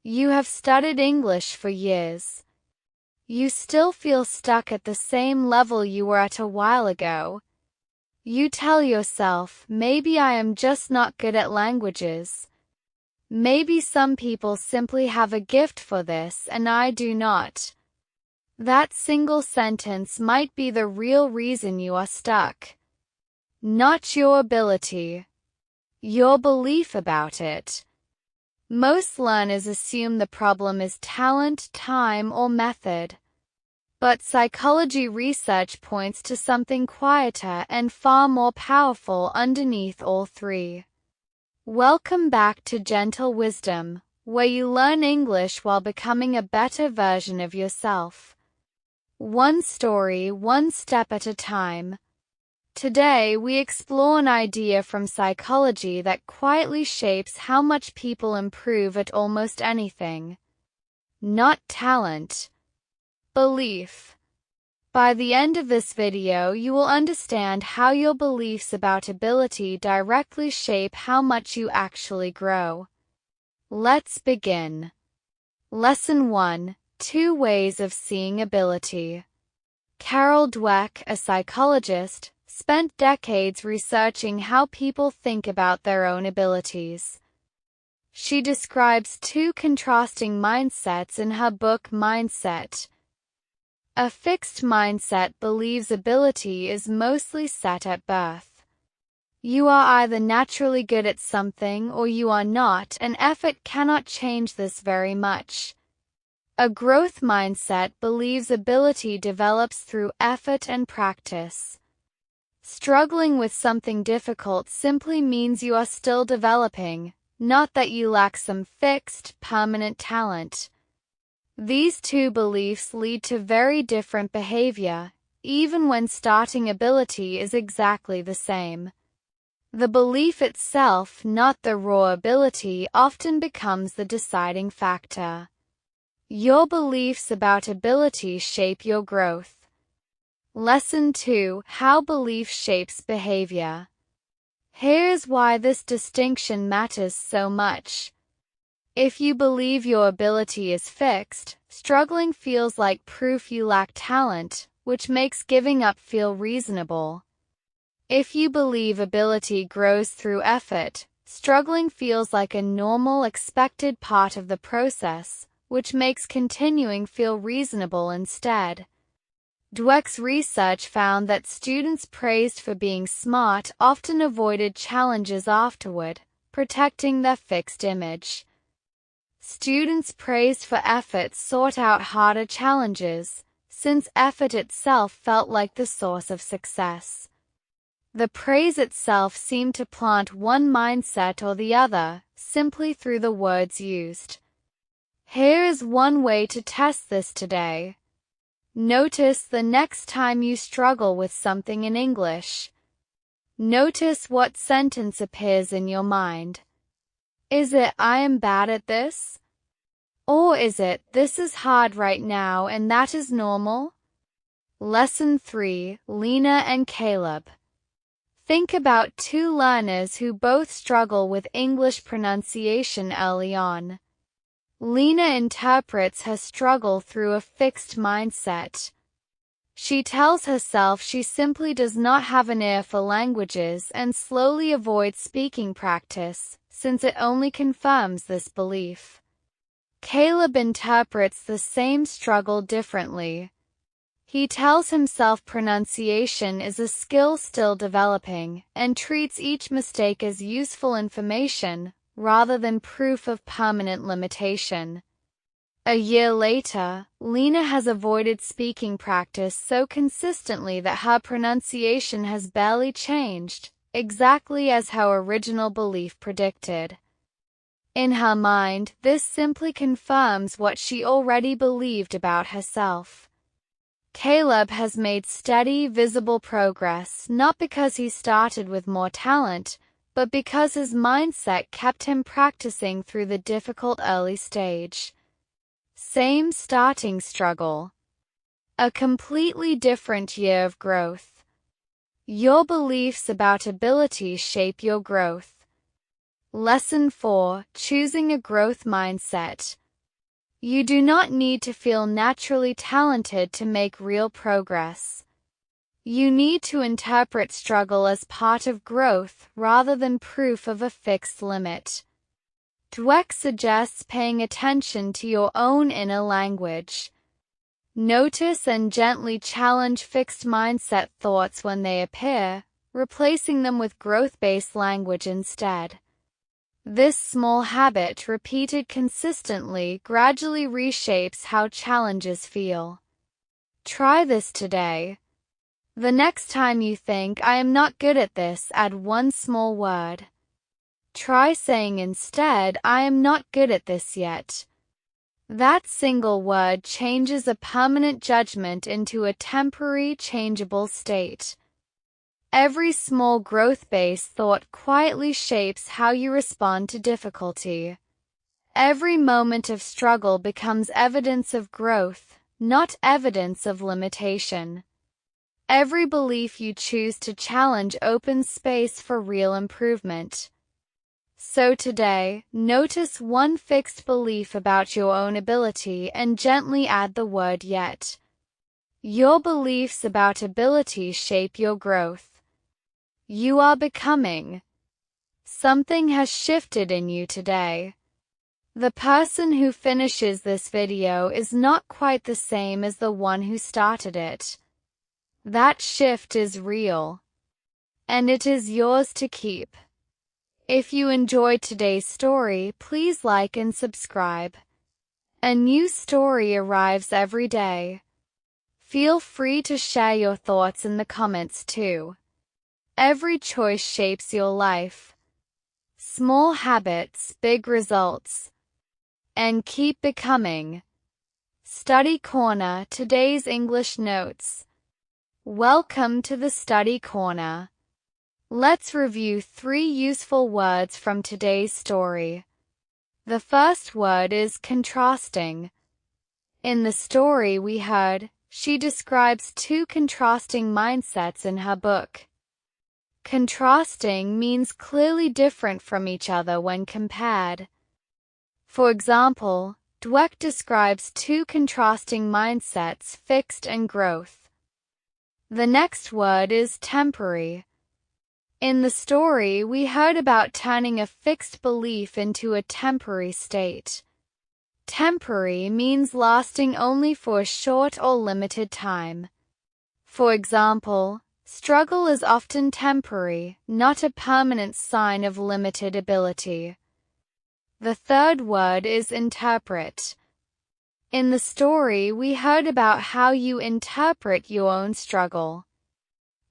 You have studied English for years. You still feel stuck at the same level you were at a while ago. You tell yourself, maybe I am just not good at languages. Maybe some people simply have a gift for this and I do not. That single sentence might be the real reason you are stuck. Not your ability. Your belief about it. Most learners assume the problem is talent, time, or method. But psychology research points to something quieter and far more powerful underneath all three. Welcome back to Gentle Wisdom, where you learn English while becoming a better version of yourself. One story, one step at a time. Today, we explore an idea from psychology that quietly shapes how much people improve at almost anything. Not talent. Belief. By the end of this video, you will understand how your beliefs about ability directly shape how much you actually grow. Let's begin. Lesson 1: 2 Ways of Seeing Ability. Carol Dweck, a psychologist, spent decades researching how people think about their own abilities. She describes 2 contrasting mindsets in her book Mindset. A fixed mindset believes ability is mostly set at birth. You are either naturally good at something or you are not, and effort cannot change this very much. A growth mindset believes ability develops through effort and practice. Struggling with something difficult simply means you are still developing, not that you lack some fixed, permanent talent. These 2 beliefs lead to very different behavior, even when starting ability is exactly the same. The belief itself, not the raw ability, often becomes the deciding factor. Your beliefs about ability shape your growth. Lesson 2: How Belief Shapes Behavior. Here's why this distinction matters so much. If you believe your ability is fixed, struggling feels like proof you lack talent, which makes giving up feel reasonable. If you believe ability grows through effort, struggling feels like a normal, expected part of the process, which makes continuing feel reasonable instead. Dweck's research found that students praised for being smart often avoided challenges afterward, protecting their fixed image. Students praised for effort sought out harder challenges, since effort itself felt like the source of success. The praise itself seemed to plant one mindset or the other, simply through the words used. Here is one way to test this today. Notice the next time you struggle with something in English. Notice what sentence appears in your mind. Is it, I am bad at this? Or is it, this is hard right now and that is normal? Lesson 3: Lena and Caleb. Think about 2 learners who both struggle with English pronunciation early on. Lena interprets her struggle through a fixed mindset. She tells herself she simply does not have an ear for languages and slowly avoids speaking practice, since it only confirms this belief. Caleb interprets the same struggle differently. He tells himself pronunciation is a skill still developing, and treats each mistake as useful information, rather than proof of permanent limitation. A year later, Lena has avoided speaking practice so consistently that her pronunciation has barely changed, exactly as her original belief predicted. In her mind, this simply confirms what she already believed about herself. Caleb has made steady, visible progress not because he started with more talent, but because his mindset kept him practicing through the difficult early stage. Same starting struggle. A completely different year of growth. Your beliefs about ability shape your growth. Lesson 4: Choosing a Growth Mindset. You do not need to feel naturally talented to make real progress. You need to interpret struggle as part of growth rather than proof of a fixed limit. Dweck suggests paying attention to your own inner language. Notice and gently challenge fixed mindset thoughts when they appear, replacing them with growth-based language instead. This small habit, repeated consistently, gradually reshapes how challenges feel. Try this today. The next time you think, "I am not good at this," add one small word. Try saying instead, "I am not good at this yet." That single word changes a permanent judgment into a temporary, changeable state. Every small growth-based thought quietly shapes how you respond to difficulty. Every moment of struggle becomes evidence of growth, not evidence of limitation. Every belief you choose to challenge opens space for real improvement. So today, notice one fixed belief about your own ability and gently add the word "yet." Your beliefs about ability shape your growth. You are becoming. Something has shifted in you today. The person who finishes this video is not quite the same as the one who started it. That shift is real. And it is yours to keep. If you enjoyed today's story, please like and subscribe. A new story arrives every day. Feel free to share your thoughts in the comments too. Every choice shapes your life. Small habits, big results. And keep becoming. Study Corner, today's English notes. Welcome to the Study Corner. Let's review 3 useful words from today's story. The first word is contrasting. In the story we heard, she describes 2 contrasting mindsets in her book. Contrasting means clearly different from each other when compared. For example, Dweck describes 2 contrasting mindsets, fixed and growth. The next word is temporary. In the story, we heard about turning a fixed belief into a temporary state. Temporary means lasting only for a short or limited time. For example, struggle is often temporary, not a permanent sign of limited ability. The third word is interpret. In the story, we heard about how you interpret your own struggle.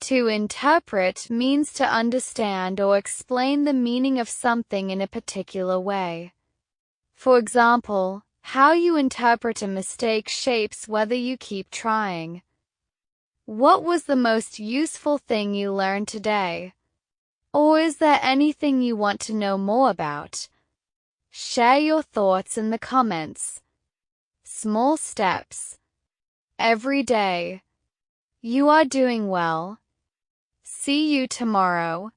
To interpret means to understand or explain the meaning of something in a particular way. For example, how you interpret a mistake shapes whether you keep trying. What was the most useful thing you learned today? Or is there anything you want to know more about? Share your thoughts in the comments. Small steps. Every day. You are doing well. See you tomorrow.